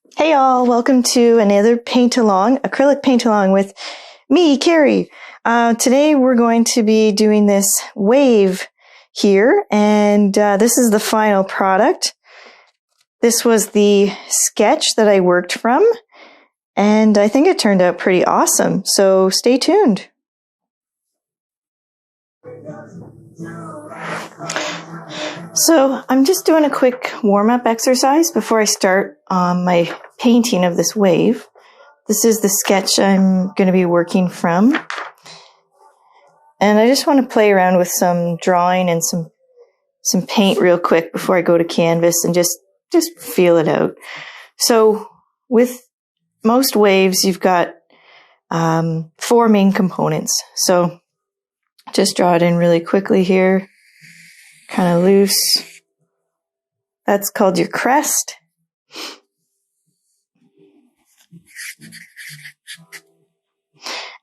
Hey all, welcome to another paint along, acrylic paint along with me, Carrie. Today we're going to be doing this wave here, and this is the final product. This was the sketch that I worked from, and I think it turned out pretty awesome, so stay tuned. So I'm just doing a quick warm-up exercise before I start my painting of this wave. This is the sketch I'm going to be working from. And I just want to play around with some drawing and some paint real quick before I go to canvas and just feel it out. So with most waves, you've got 4 main components. So just draw it in really quickly here. Kind of loose. That's called your crest.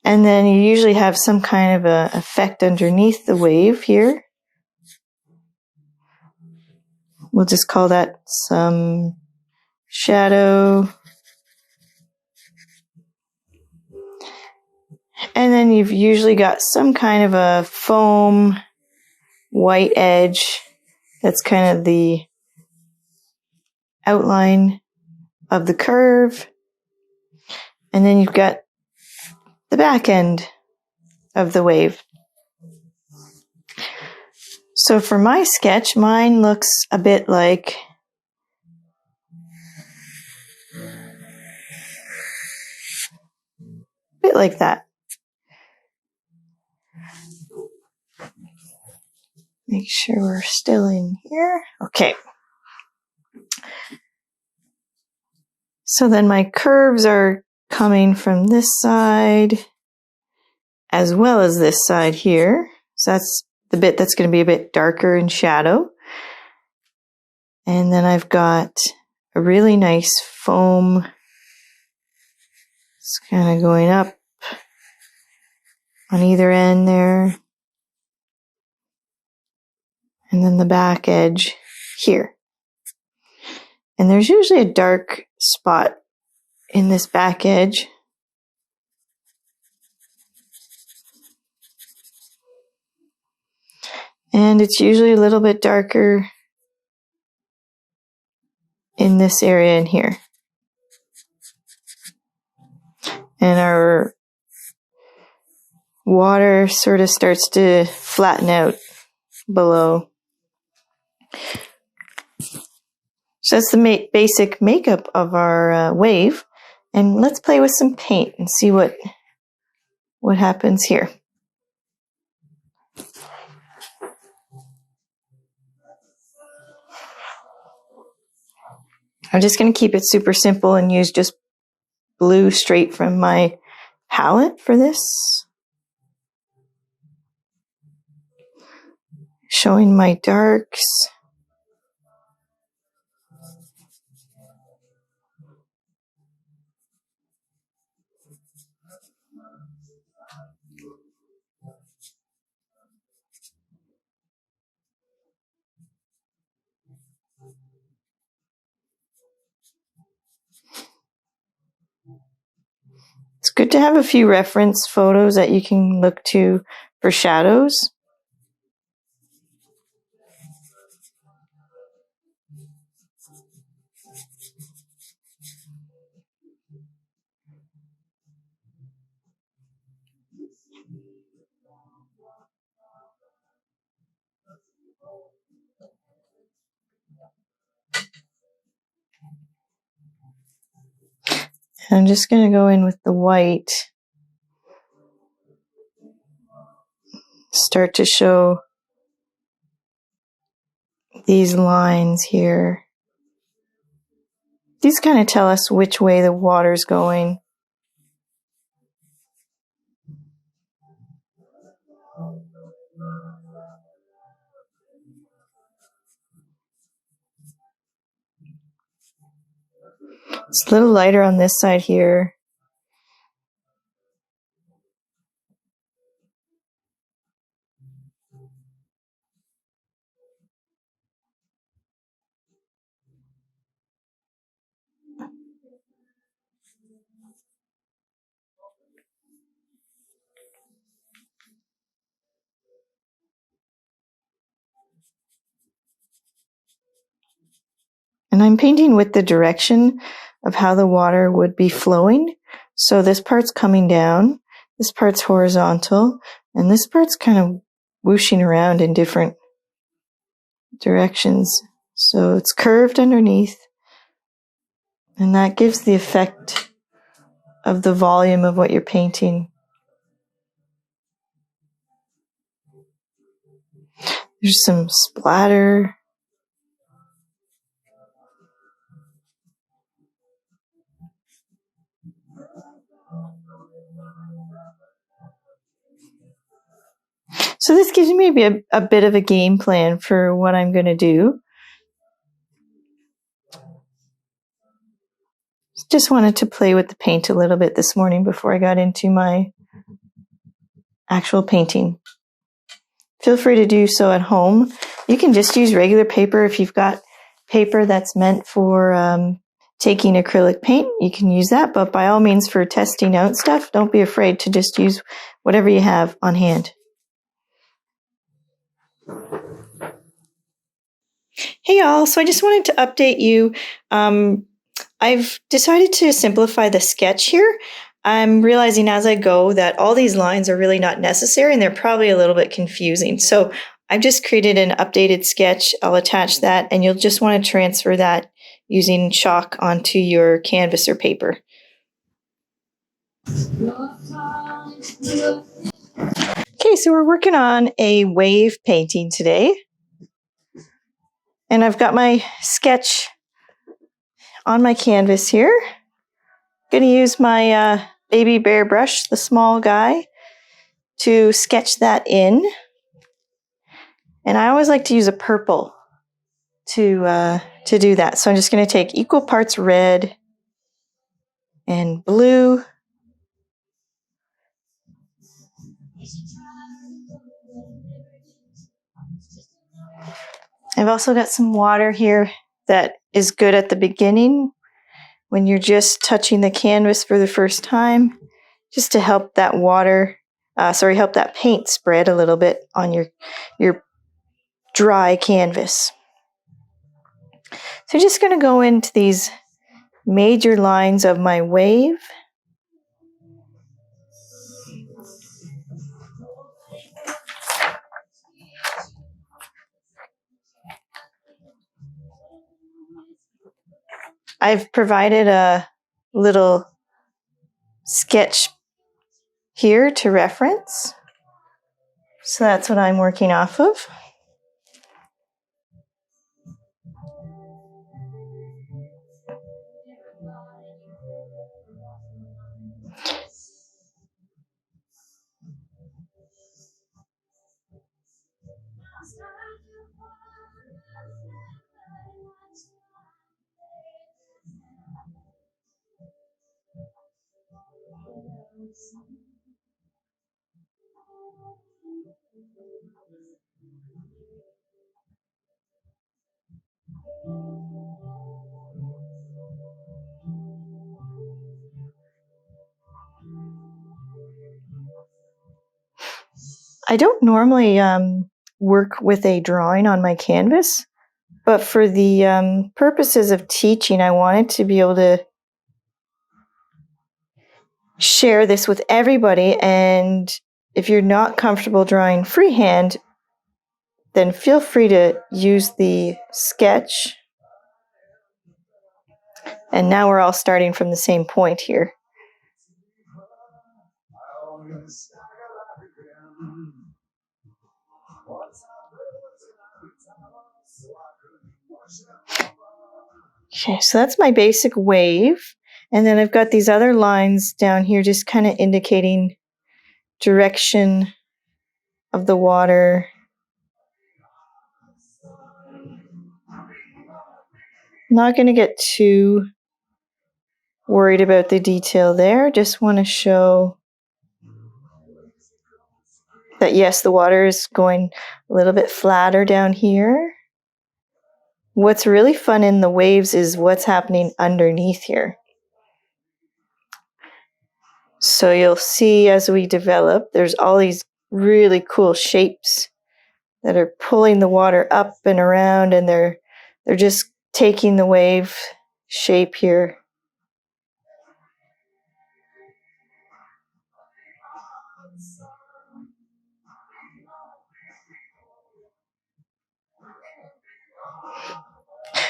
And then you usually have some kind of a effect underneath the wave here. We'll just call that some shadow. And then you've usually got some kind of a foam white edge. That's kind of the outline of the curve. And then you've got the back end of the wave. So for my sketch, mine looks a bit like that. Make sure we're still in here. Okay. So then my curves are coming from this side as well as this side here. So that's the bit that's going to be a bit darker in shadow. And then I've got a really nice foam. It's kind of going up on either end there. And then the back edge here. And there's usually a dark spot in this back edge. And it's usually a little bit darker in this area in here. And our water sort of starts to flatten out below. So that's the basic makeup of our wave. And let's play with some paint and see what happens here. I'm just going to keep it super simple and use just blue straight from my palette for this. Showing my darks. It's good to have a few reference photos that you can look to for shadows. I'm just going to go in with the white. Start to show these lines here. These kind of tell us which way the water's going. It's a little lighter on this side here. And I'm painting with the direction of how the water would be flowing. So this part's coming down, this part's horizontal, and this part's kind of whooshing around in different directions. So it's curved underneath, and that gives the effect of the volume of what you're painting. There's some splatter. So this gives me a bit of a game plan for what I'm going to do. Just wanted to play with the paint a little bit this morning before I got into my actual painting. Feel free to do so at home. You can just use regular paper. If you've got paper that's meant for taking acrylic paint, you can use that. But by all means, for testing out stuff, don't be afraid to just use whatever you have on hand. Hey y'all, so I just wanted to update you. I've decided to simplify the sketch here. I'm realizing as I go that all these lines are really not necessary and they're probably a little bit confusing. So I've just created an updated sketch. I'll attach that, and you'll just want to transfer that using chalk onto your canvas or paper. Okay, so we're working on a wave painting today. And I've got my sketch on my canvas here. Going to use my baby bear brush, the small guy, to sketch that in. And I always like to use a purple to do that. So I'm just going to take equal parts red and blue. I've also got some water here that is good at the beginning when you're just touching the canvas for the first time, just to help that help that paint spread a little bit on your dry canvas. So just going to go into these major lines of my wave. I've provided a little sketch here to reference. So that's what I'm working off of. I don't normally work with a drawing on my canvas, but for the purposes of teaching, I wanted to be able to share this with everybody. And if you're not comfortable drawing freehand, then feel free to use the sketch. And now we're all starting from the same point here. Okay, so that's my basic wave. And then I've got these other lines down here just kind of indicating direction of the water. Not going to get too worried about the detail there. Just want to show that, yes, the water is going a little bit flatter down here. What's really fun in the waves is what's happening underneath here. So you'll see as we develop, there's all these really cool shapes that are pulling the water up and around, and they're just taking the wave shape here.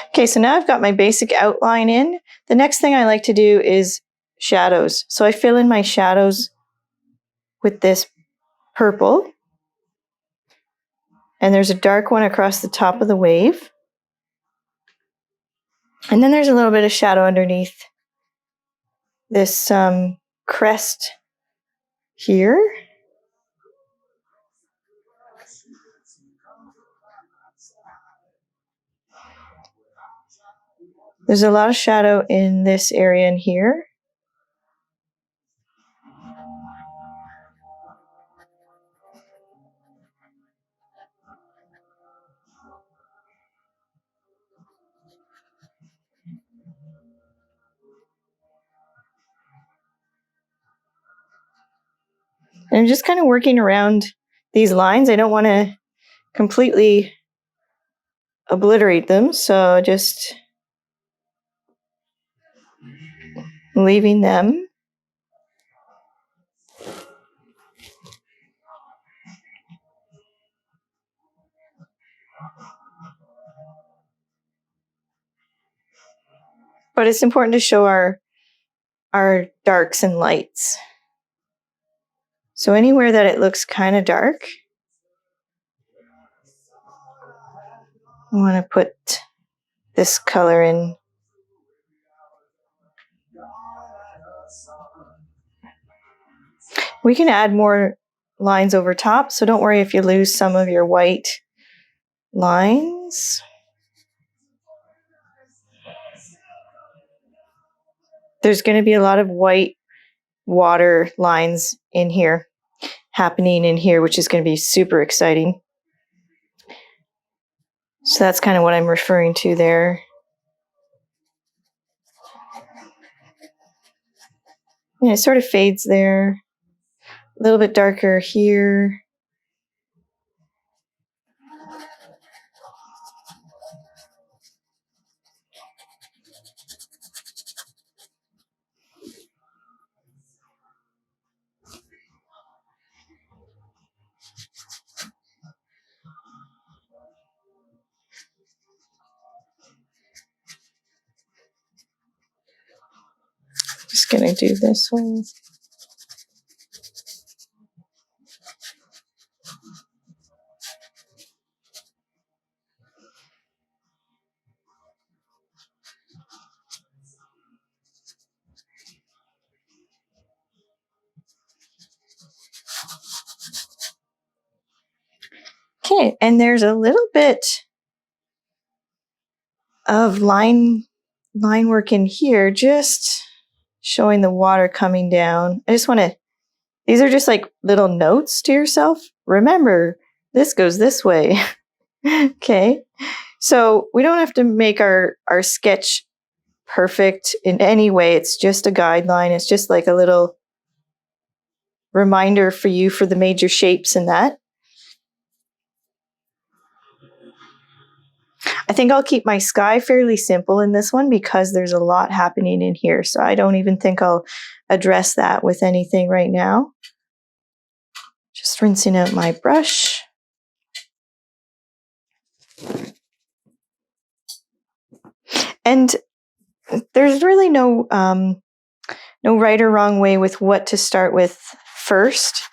Okay, so now I've got my basic outline in. The next thing I like to do is shadows. So I fill in my shadows with this purple. And there's a dark one across the top of the wave. And then there's a little bit of shadow underneath this crest here. There's a lot of shadow in this area in here. And I'm just kind of working around these lines. I don't want to completely obliterate them, so just leaving them. But it's important to show our darks and lights. So anywhere that it looks kind of dark, I want to put this color in. We can add more lines over top, so don't worry if you lose some of your white lines. There's going to be a lot of white water lines in here, happening in here, which is going to be super exciting. So that's kind of what I'm referring to there. And it sort of fades there. A little bit darker here. Just going to do this one. Okay, and there's a little bit of line work in here, just showing the water coming down. I just want to, these are just like little notes to yourself. Remember, this goes this way. Okay, so we don't have to make our sketch perfect in any way. It's just a guideline. It's just like a little reminder for you for the major shapes and that. I think I'll keep my sky fairly simple in this one because there's a lot happening in here. So I don't even think I'll address that with anything right now. Just rinsing out my brush. And there's really no right or wrong way with what to start with first.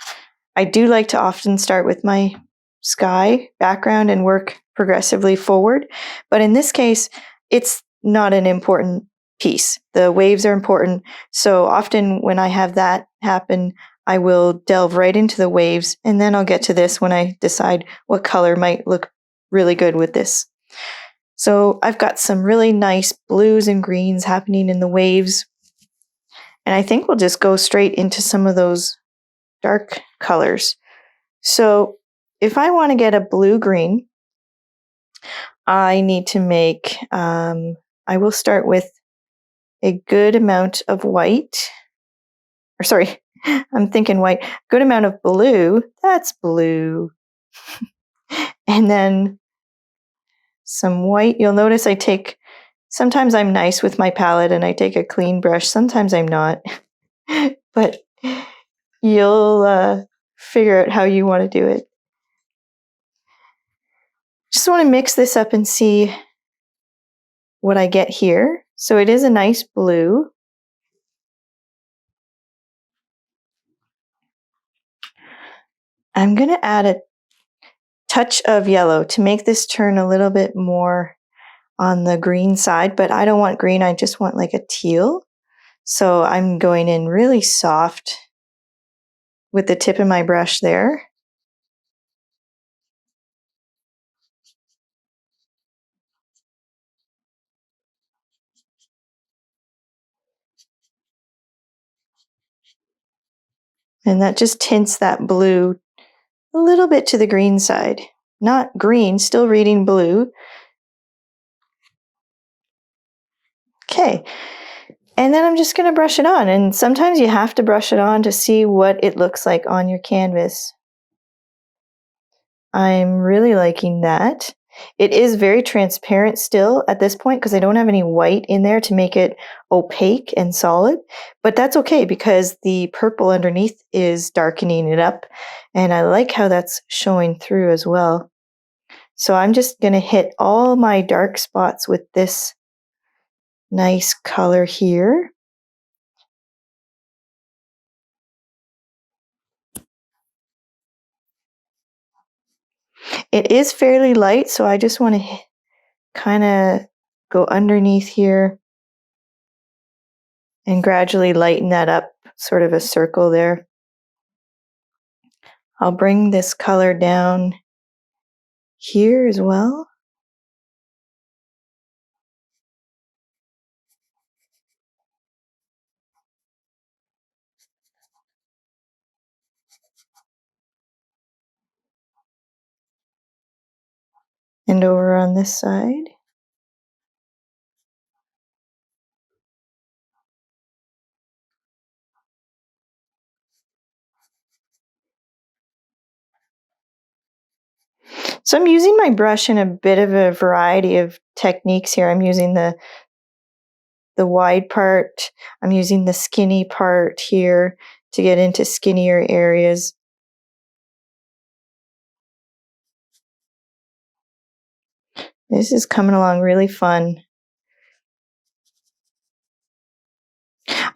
I do like to often start with my sky background and work progressively forward. But in this case, it's not an important piece. The waves are important. So often when I have that happen, I will delve right into the waves, and then I'll get to this when I decide what color might look really good with this. So I've got some really nice blues and greens happening in the waves. And I think we'll just go straight into some of those dark colors. So if I want to get a blue-green, I need to make, I will start with a good amount of white, or sorry, I'm thinking white. Good amount of blue. That's blue. And then some white. You'll notice sometimes I'm nice with my palette and I take a clean brush. Sometimes I'm not. But you'll figure out how you want to do it. Just want to mix this up and see what I get here. So it is a nice blue. I'm going to add a touch of yellow to make this turn a little bit more on the green side, but I don't want green, I just want like a teal. So I'm going in really soft with the tip of my brush there. And that just tints that blue a little bit to the green side. Not green, still reading blue. Okay. And then I'm just going to brush it on. And sometimes you have to brush it on to see what it looks like on your canvas. I'm really liking that. It is very transparent still at this point because I don't have any white in there to make it opaque and solid. But that's okay because the purple underneath is darkening it up. And I like how that's showing through as well. So I'm just going to hit all my dark spots with this nice color here. It is fairly light, so I just want to kind of go underneath here and gradually lighten that up, sort of a circle there. I'll bring this color down here as well. And over on this side. So I'm using my brush in a bit of a variety of techniques here. I'm using the wide part. I'm using the skinny part here to get into skinnier areas. This is coming along really fun.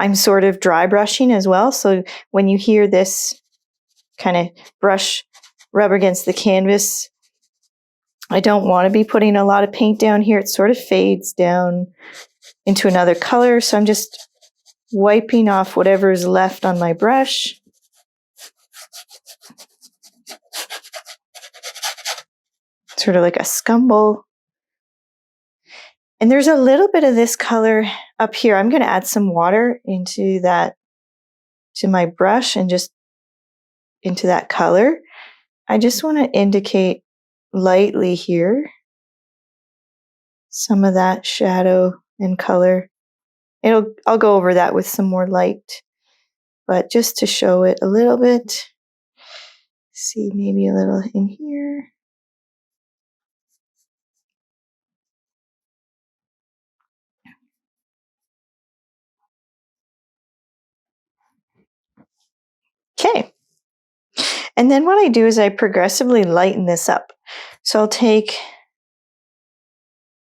I'm sort of dry brushing as well. So when you hear this kind of brush rub against the canvas, I don't want to be putting a lot of paint down here. It sort of fades down into another color. So I'm just wiping off whatever is left on my brush. Sort of like a scumble. And there's a little bit of this color up here. I'm going to add some water into that, to my brush and just into that color. I just want to indicate lightly here some of that shadow and color. I'll go over that with some more light, but just to show it a little bit. See, maybe a little in here. Okay. And then what I do is I progressively lighten this up. So I'll take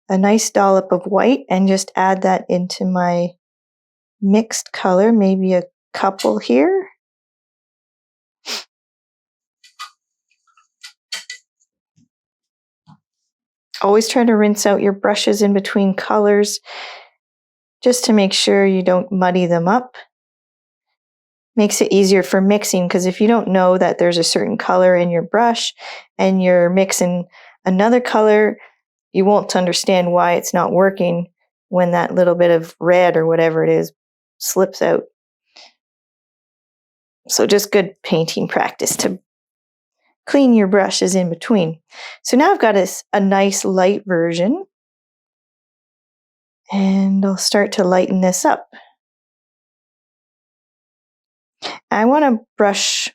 a nice dollop of white and just add that into my mixed color, maybe a couple here. Always try to rinse out your brushes in between colors just to make sure you don't muddy them up. Makes it easier for mixing because if you don't know that there's a certain color in your brush and you're mixing another color, you won't understand why it's not working when that little bit of red or whatever it is slips out. So just good painting practice to clean your brushes in between. So now I've got a nice light version. And I'll start to lighten this up. I want to brush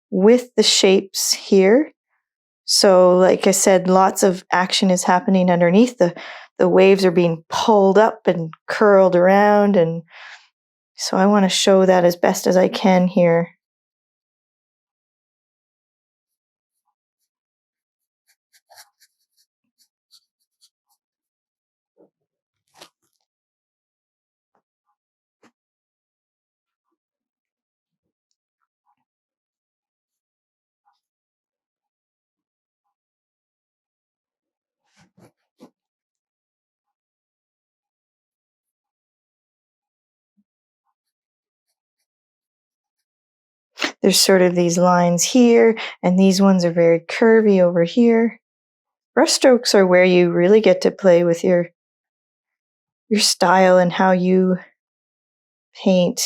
with the shapes here. So like I said, lots of action is happening underneath. The waves are being pulled up and curled around, and so I want to show that as best as I can here. There's sort of these lines here, and these ones are very curvy over here. Brush strokes are where you really get to play with your style and how you paint,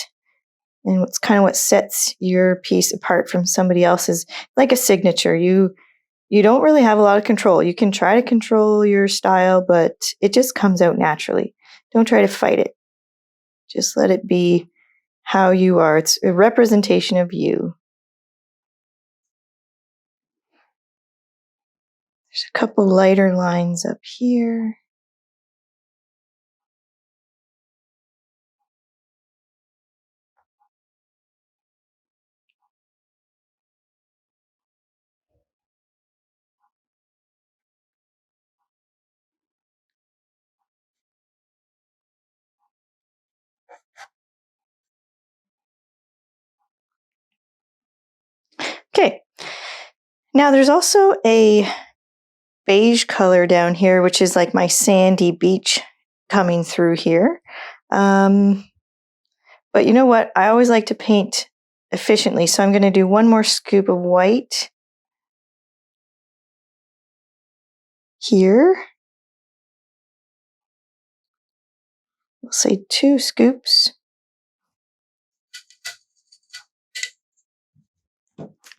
and it's kind of what sets your piece apart from somebody else's, like a signature. You don't really have a lot of control. You can try to control your style, but it just comes out naturally. Don't try to fight it. Just let it be how you are. It's a representation of you. There's a couple lighter lines up here. Okay. Now there's also a beige color down here, which is like my sandy beach coming through here. But you know what? I always like to paint efficiently, so I'm going to do one more scoop of white here. We'll say 2 scoops.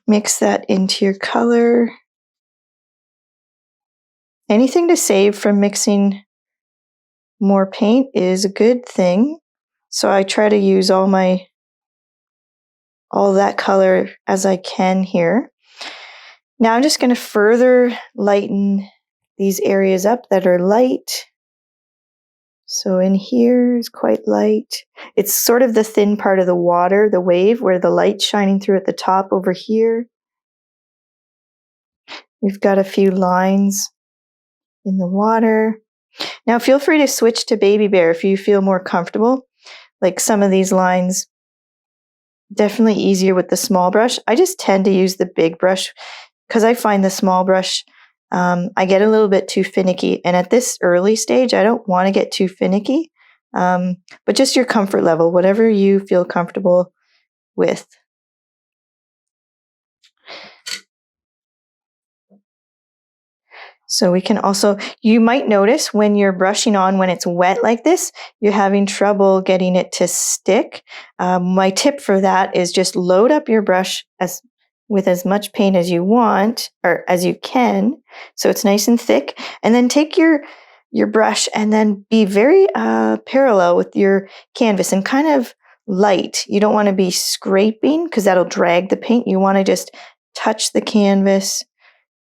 Mix that into your color. Anything to save from mixing more paint is a good thing. So I try to use all that color as I can here. Now I'm just going to further lighten these areas up that are light. So in here is quite light. It's sort of the thin part of the water, the wave, where the light's shining through at the top over here. We've got a few lines in the water. Now feel free to switch to Baby Bear if you feel more comfortable. Like some of these lines, definitely easier with the small brush. I just tend to use the big brush because I find the small brush, I get a little bit too finicky. And at this early stage, I don't want to get too finicky. But just your comfort level, whatever you feel comfortable with. So we can also, you might notice when you're brushing on, when it's wet like this, you're having trouble getting it to stick. My tip for that is just load up your brush with as much paint as you want, or as you can, so it's nice and thick. And then take your brush and then be very parallel with your canvas and kind of light. You don't want to be scraping because that'll drag the paint. You want to just touch the canvas.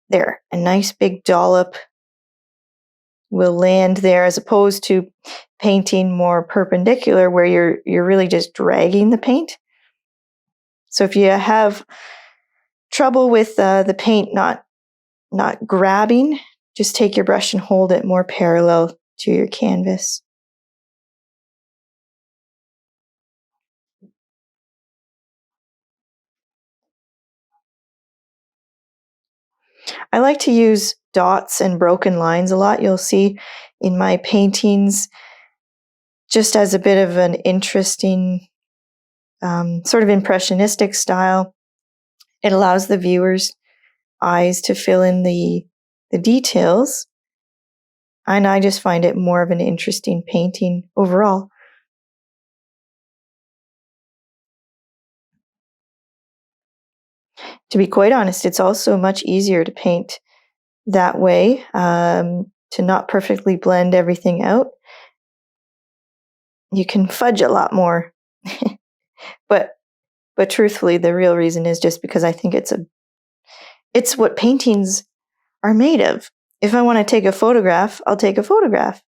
There, a nice big dollop will land there, as opposed to painting more perpendicular where you're really just dragging the paint. So if you have trouble with the paint not grabbing, just take your brush and hold it more parallel to your canvas. I like to use dots and broken lines a lot. You'll see in my paintings, just as a bit of an interesting sort of impressionistic style. It allows the viewer's eyes to fill in the details. And I just find it more of an interesting painting overall. To be quite honest, it's also much easier to paint that way, to not perfectly blend everything out. You can fudge a lot more. But But truthfully, the real reason is just because I think it's what paintings are made of. If I want to take a photograph, I'll take a photograph.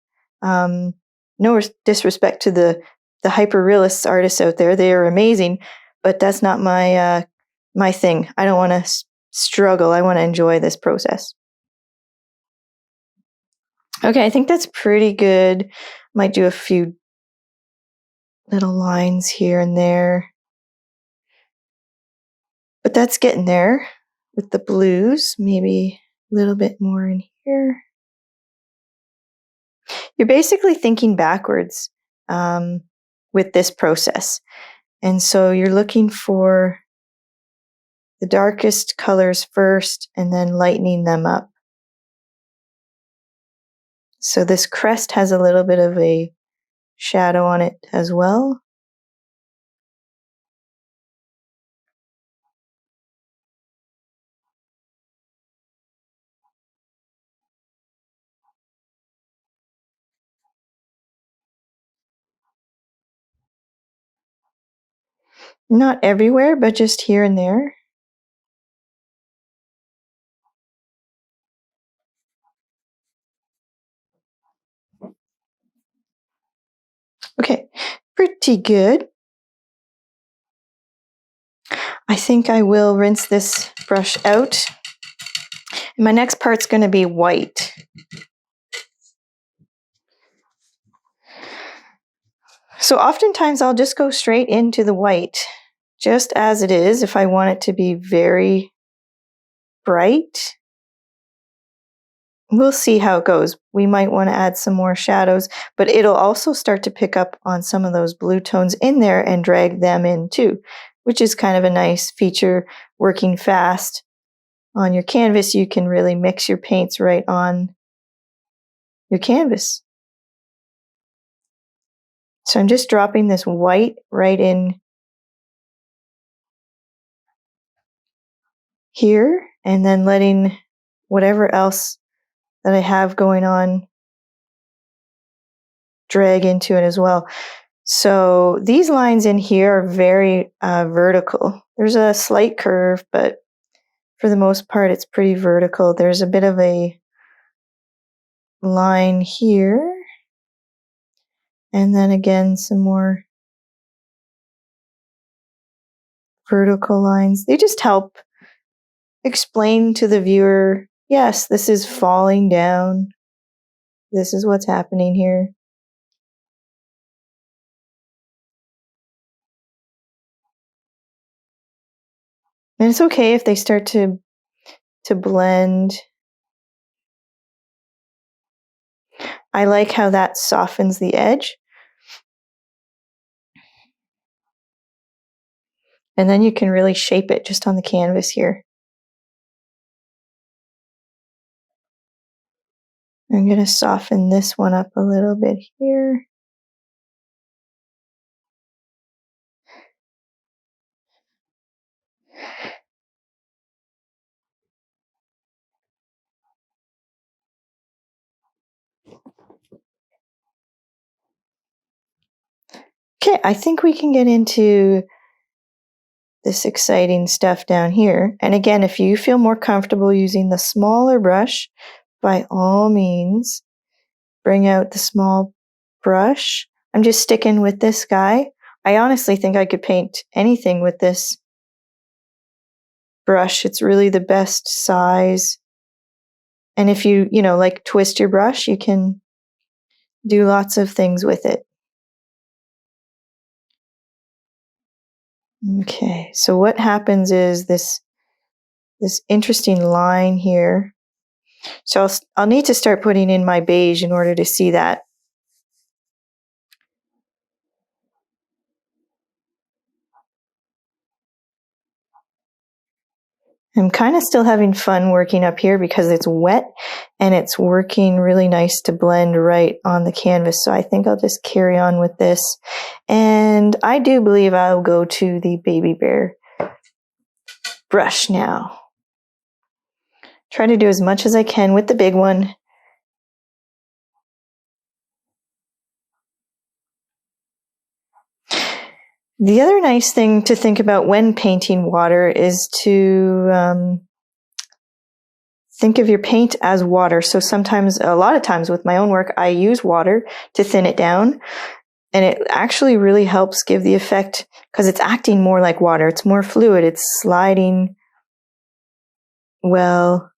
No disrespect to the hyper-realist artists out there. They are amazing, but that's not my my thing. I don't want to struggle. I want to enjoy this process. Okay, I think that's pretty good. Might do a few little lines here and there. But that's getting there with the blues. Maybe a little bit more in here. You're basically thinking backwards with this process. And so you're looking for the darkest colors first and then lightening them up. So this crest has a little bit of a shadow on it as well. Not everywhere, but just here and there. Okay, pretty good. I think I will rinse this brush out. And my next part's going to be white. So oftentimes I'll just go straight into the white, just as it is, if I want it to be very bright. We'll see how it goes. We might want to add some more shadows, but it'll also start to pick up on some of those blue tones in there and drag them in too, which is kind of a nice feature. Working fast on your canvas, you can really mix your paints right on your canvas. So I'm just dropping this white right in here and then letting whatever else that I have going on drag into it as well. So these lines in here are very vertical. There's a slight curve, but for the most part it's pretty vertical. There's a bit of a line here, and then again some more vertical lines. They just help explain to the viewer, yes, this is falling down. This is what's happening here. And it's okay if they start to blend. I like how that softens the edge. And then you can really shape it just on the canvas here. I'm going to soften this one up a little bit here. Okay, I think we can get into this exciting stuff down here. And again, if you feel more comfortable using the smaller brush, by all means, bring out the small brush. I'm just sticking with this guy. I honestly think I could paint anything with this brush. It's really the best size. And if you like twist your brush, you can do lots of things with it. Okay, so what happens is this interesting line here. So I'll need to start putting in my beige in order to see that. I'm kind of still having fun working up here because it's wet and it's working really nice to blend right on the canvas. So I think I'll just carry on with this. And I do believe I'll go to the baby bear brush now. Try to do as much as I can with the big one. The other nice thing to think about when painting water is to think of your paint as water. So sometimes, a lot of times with my own work, I use water to thin it down. And it actually really helps give the effect because it's acting more like water. It's more fluid. It's sliding well.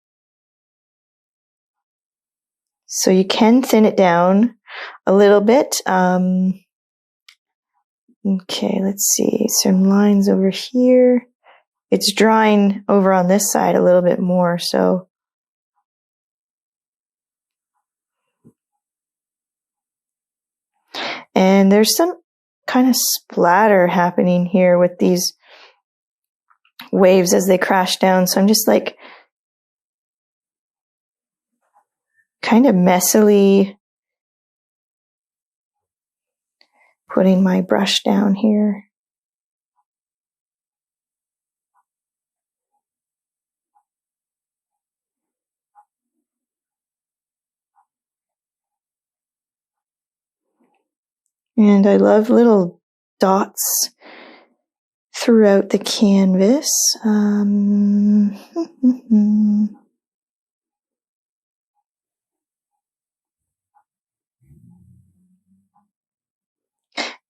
So you can thin it down a little bit. Okay, let's see. Some lines over here. It's drying over on this side a little bit more, so. And there's some kind of splatter happening here with these waves as they crash down. So I'm just like kind of messily putting my brush down here. And I love little dots throughout the canvas.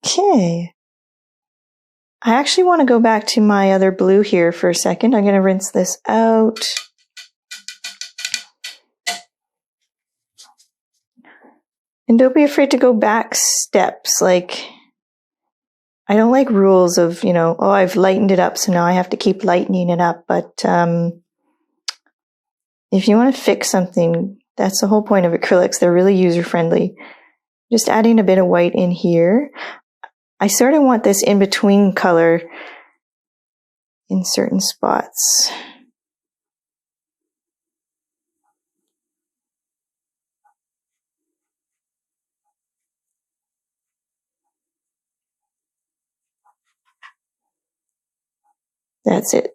Okay. I actually want to go back to my other blue here for a second. I'm going to rinse this out. And don't be afraid to go back steps. Like, I don't like rules of, oh, I've lightened it up, so now I have to keep lightening it up. But if you want to fix something, that's the whole point of acrylics. They're really user-friendly. Just adding a bit of white in here. I sort of want this in-between color in certain spots. That's it.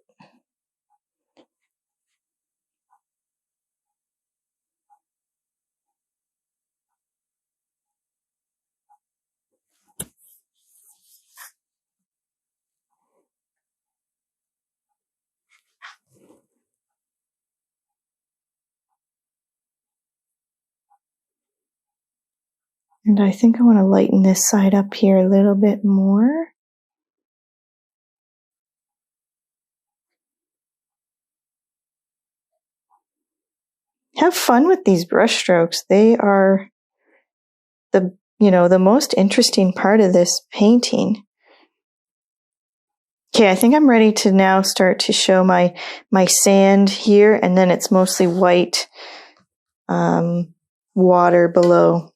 And I think I want to lighten this side up here a little bit more. Have fun with these brush strokes. They are the most interesting part of this painting. Okay, I think I'm ready to now start to show my sand here, and then it's mostly white water below.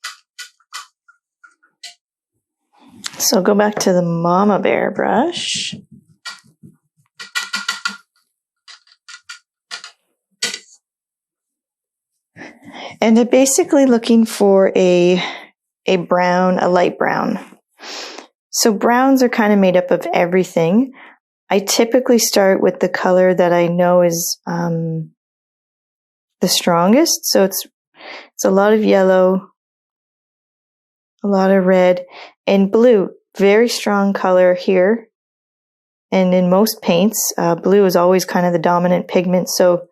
So go back to the Mama Bear brush. And I'm basically looking for a brown, a light brown. So browns are kind of made up of everything. I typically start with the color that I know is the strongest. So it's a lot of yellow, a lot of red, and blue. Very strong color here. And in most paints, blue is always kind of the dominant pigment. So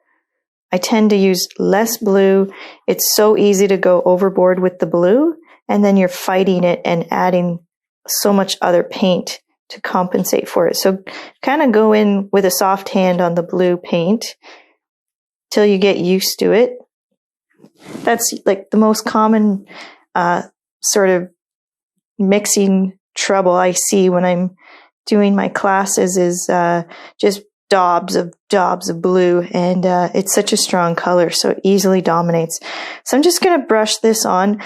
I tend to use less blue. It's so easy to go overboard with the blue, and then you're fighting it and adding so much other paint to compensate for it. So kind of go in with a soft hand on the blue paint till you get used to it. That's like the most common sort of mixing trouble I see when I'm doing my classes is just dobs of blue, and it's such a strong color, so it easily dominates. So I'm just going to brush this on.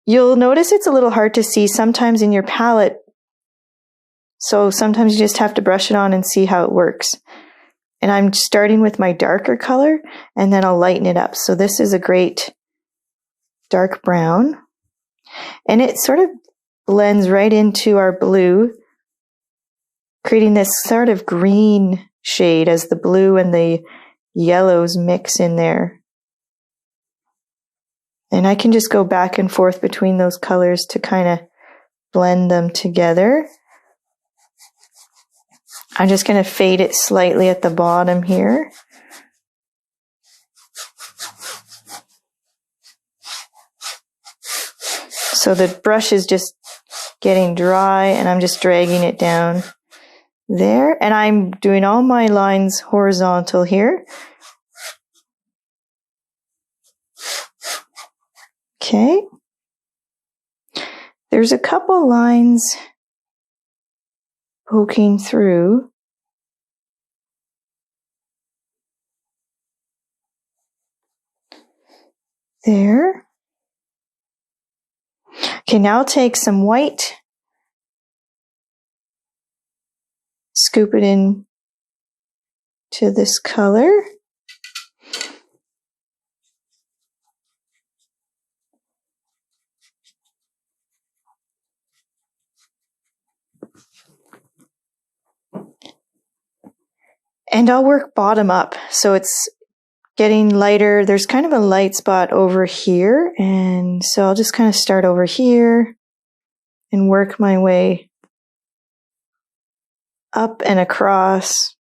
You'll notice it's a little hard to see sometimes in your palette, so sometimes you just have to brush it on and see how it works. And I'm starting with my darker color, and then I'll lighten it up. So this is a great dark brown, and it sort of blends right into our blue, creating this sort of green shade as the blue and the yellows mix in there. And I can just go back and forth between those colors to kind of blend them together. I'm just going to fade it slightly at the bottom here. So the brush is just getting dry and I'm just dragging it down there. And I'm doing all my lines horizontal here. Okay. There's a couple lines poking through. There. Okay, now I'll take some white, scoop it in to this color. And I'll work bottom up, so it's getting lighter. There's kind of a light spot over here, and so I'll just kind of start over here and work my way up and across.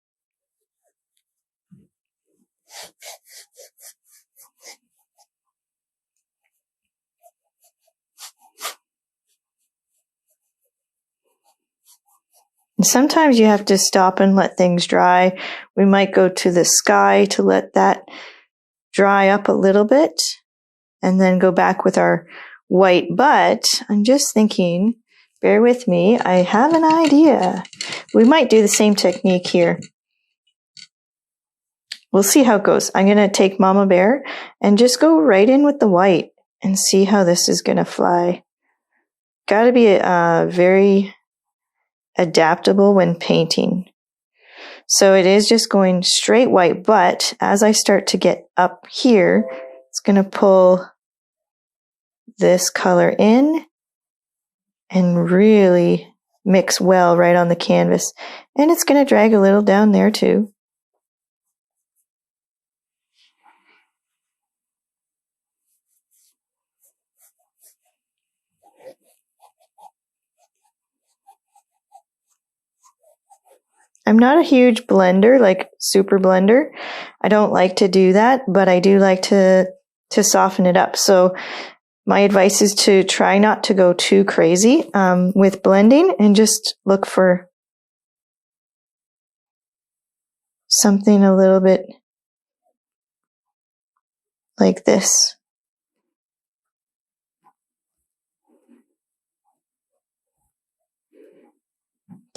And sometimes you have to stop and let things dry. We might go to the sky to let that dry up a little bit and then go back with our white. But I'm just thinking, bear with me, I have an idea. We might do the same technique here. We'll see how it goes. I'm going to take Mama Bear and just go right in with the white and see how this is going to fly. Got to be very adaptable when painting. So it is just going straight white, but as I start to get up here, it's going to pull this color in and really mix well right on the canvas. And it's going to drag a little down there too. I'm not a huge blender, like super blender. I don't like to do that, but I do like to soften it up. So my advice is to try not to go too crazy with blending and just look for something a little bit like this.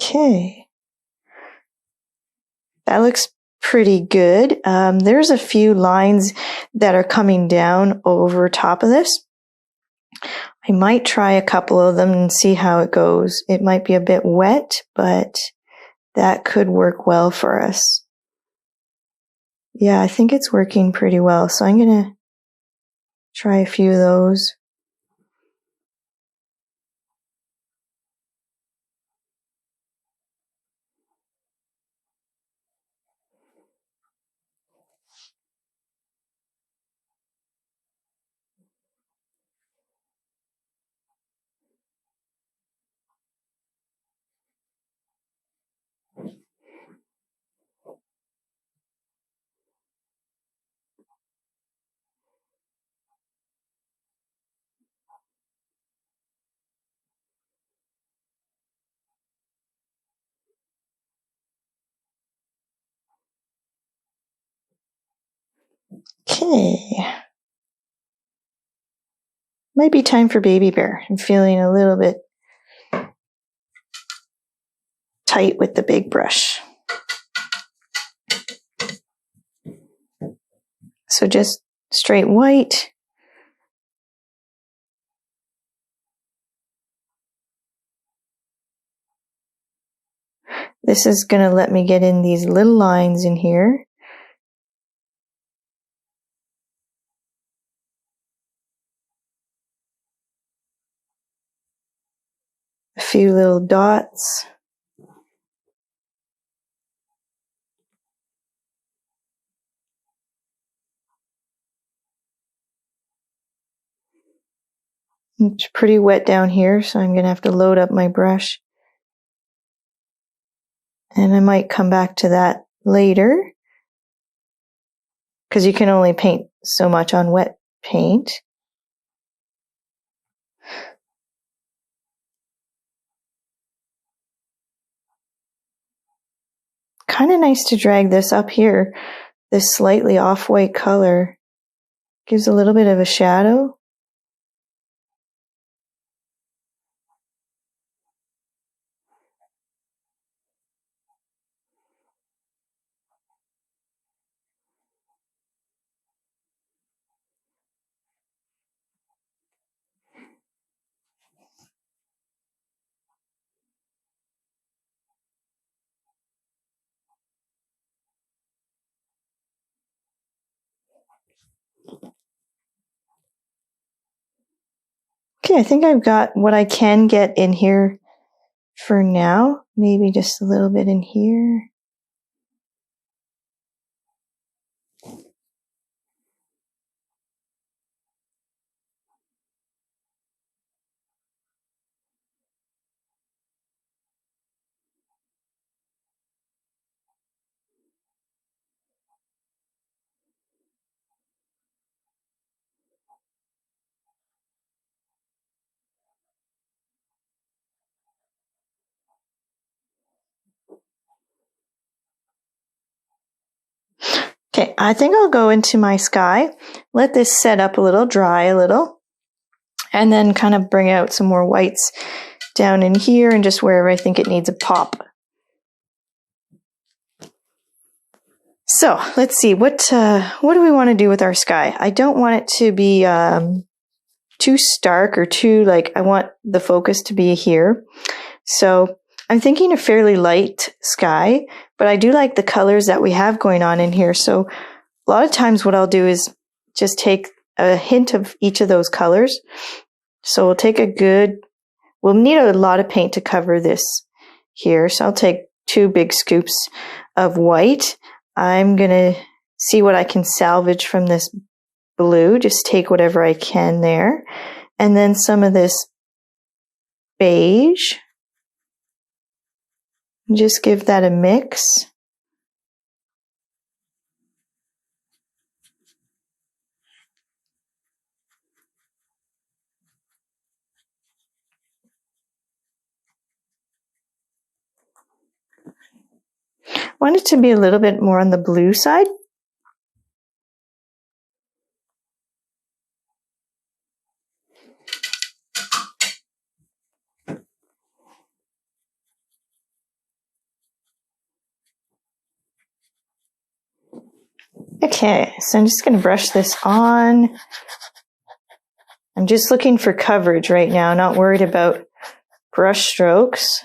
Okay. That looks pretty good. There's a few lines that are coming down over top of this. I might try a couple of them and see how it goes. It might be a bit wet, but that could work well for us. Yeah, I think it's working pretty well. So I'm going to try a few of those. Okay. Might be time for Baby Bear. I'm feeling a little bit tight with the big brush. So just straight white. This is going to let me get in these little lines in here. A few little dots. It's pretty wet down here, so I'm going to have to load up my brush. And I might come back to that later because you can only paint so much on wet paint. Kind of nice to drag this up here. This slightly off-white color gives a little bit of a shadow. Okay, I think I've got what I can get in here for now. Maybe just a little bit in here. Okay, I think I'll go into my sky, let this set up a little, dry a little, and then kind of bring out some more whites down in here and just wherever I think it needs a pop. So let's see, what do we want to do with our sky? I don't want it to be too stark or too, like, I want the focus to be here. So I'm thinking a fairly light sky, but I do like the colors that we have going on in here. So a lot of times what I'll do is just take a hint of each of those colors. So we'll need a lot of paint to cover this here. So I'll take 2 big scoops of white. I'm going to see what I can salvage from this blue. Just take whatever I can there. And then some of this beige. Just give that a mix. I want it to be a little bit more on the blue side. Okay, so I'm just going to brush this on. I'm just looking for coverage right now, not worried about brush strokes.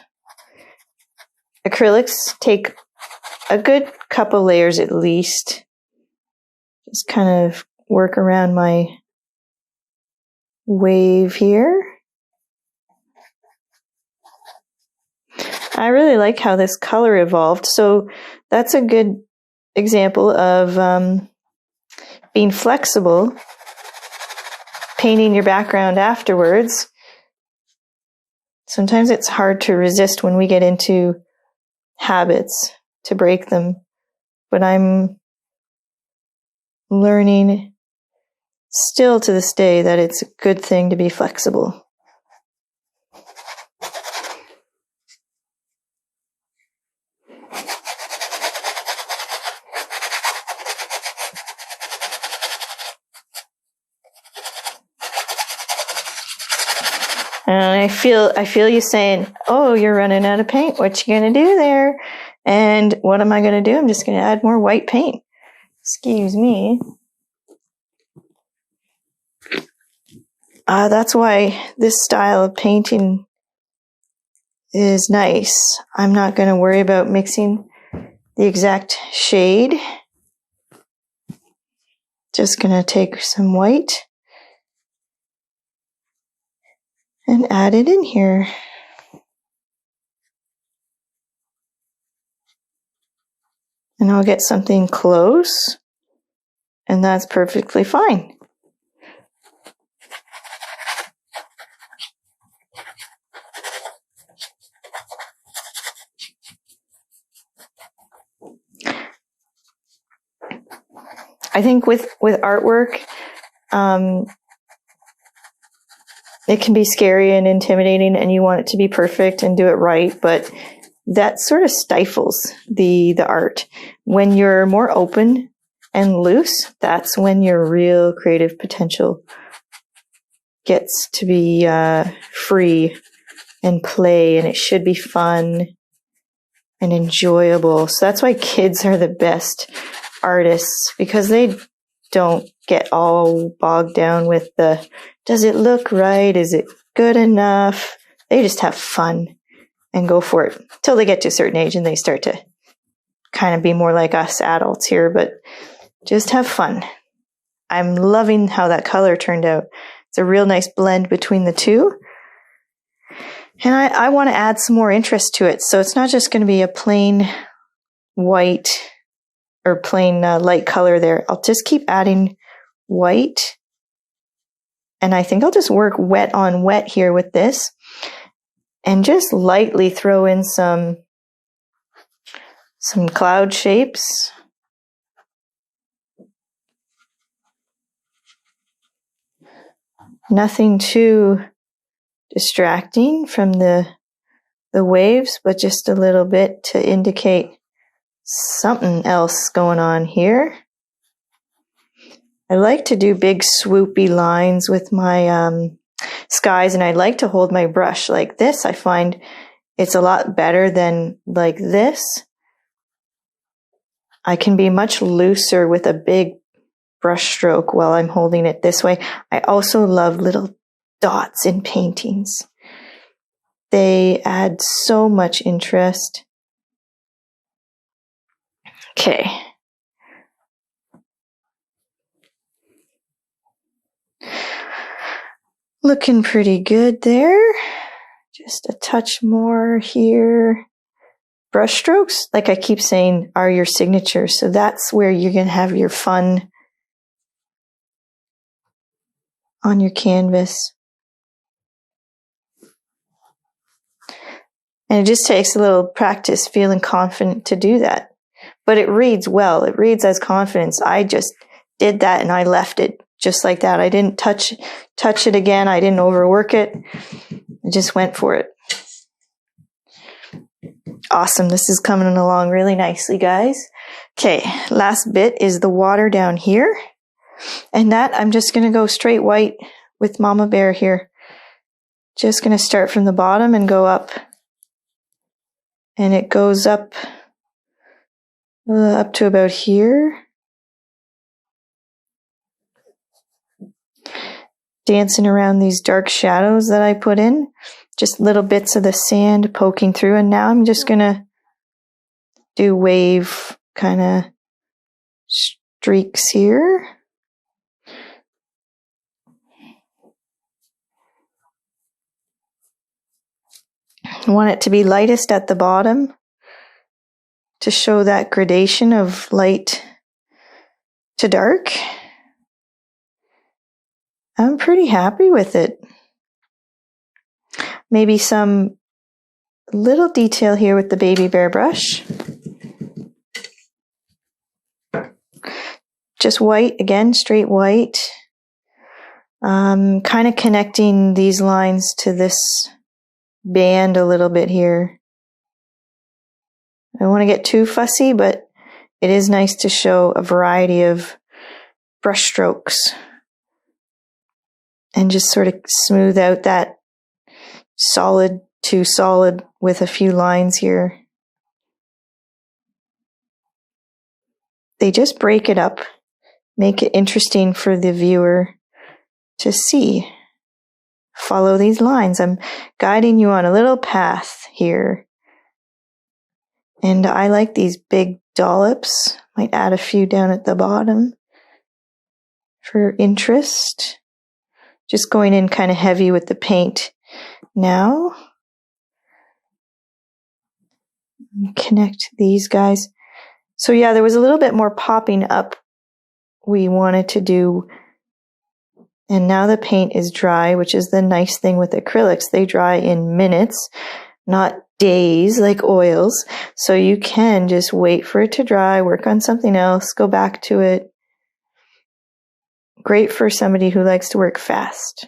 Acrylics take a good couple layers at least. Just kind of work around my wave here. I really like how this color evolved. So that's a good example of being flexible, painting your background afterwards. Sometimes it's hard to resist when we get into habits to break them, but I'm learning still to this day that it's a good thing to be flexible. And I feel you saying, oh, you're running out of paint. What you gonna do there? And what am I gonna do? I'm just gonna add more white paint. Excuse me. That's why this style of painting is nice. I'm not gonna worry about mixing the exact shade. Just gonna take some white and add it in here. And I'll get something close, and that's perfectly fine. I think with artwork, it can be scary and intimidating, and you want it to be perfect and do it right, but that sort of stifles the art. When you're more open and loose, that's when your real creative potential gets to be free and play, and it should be fun and enjoyable. So that's why kids are the best artists, because they don't get all bogged down with the, does it look right? Is it good enough? They just have fun and go for it till they get to a certain age and they start to kind of be more like us adults here, but just have fun. I'm loving how that color turned out. It's a real nice blend between the two. And I want to add some more interest to it. So it's not just going to be a plain white or plain light color there. I'll just keep adding white. And I think I'll just work wet on wet here with this and just lightly throw in some cloud shapes. Nothing too distracting from the waves, but just a little bit to indicate something else going on here. I like to do big swoopy lines with my skies, and I like to hold my brush like this. I find it's a lot better than like this. I can be much looser with a big brush stroke while I'm holding it this way. I also love little dots in paintings. They add so much interest. Okay. Looking pretty good there. Just a touch more here. Brush strokes, like I keep saying, are your signature. So that's where you're going to have your fun on your canvas. And it just takes a little practice feeling confident to do that. But it reads well. It reads as confidence. I just did that and I left it just like that. I didn't touch it again. I didn't overwork it. I just went for it. Awesome. This is coming along really nicely, guys. Okay, last bit is the water down here. And that I'm just going to go straight white with Mama Bear here. Just going to start from the bottom and go up. And it goes up to about here. Dancing around these dark shadows that I put in. Just little bits of the sand poking through. And now I'm just going to do wave kind of streaks here. I want it to be lightest at the bottom to show that gradation of light to dark. I'm pretty happy with it. Maybe some little detail here with the baby bear brush. Just white, again, straight white. Kind of connecting these lines to this band a little bit here. I don't want to get too fussy, but it is nice to show a variety of brush strokes and just sort of smooth out that solid to solid with a few lines here. They just break it up, make it interesting for the viewer to see. Follow these lines. I'm guiding you on a little path here. And I like these big dollops. Might add a few down at the bottom for interest. Just going in kind of heavy with the paint now. Connect these guys. So yeah, there was a little bit more popping up we wanted to do. And now the paint is dry, which is the nice thing with acrylics. They dry in minutes, not days like oils. So you can just wait for it to dry, work on something else, go back to it. Great for somebody who likes to work fast.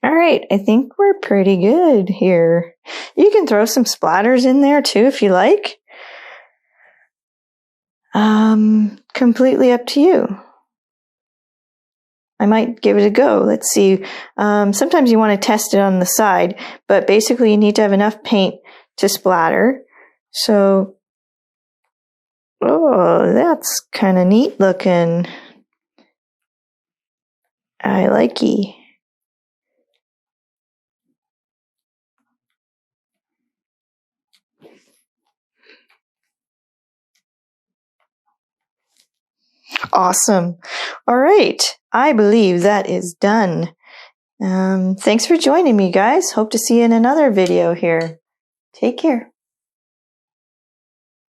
All right, I think we're pretty good here. You can throw some splatters in there too if you like. Completely up to you. I might give it a go. Let's see. Sometimes you want to test it on the side, but basically you need to have enough paint to splatter. So, oh, that's kind of neat looking. I likey. Awesome. All right. I believe that is done. Thanks for joining me, guys. Hope to see you in another video here. Take care.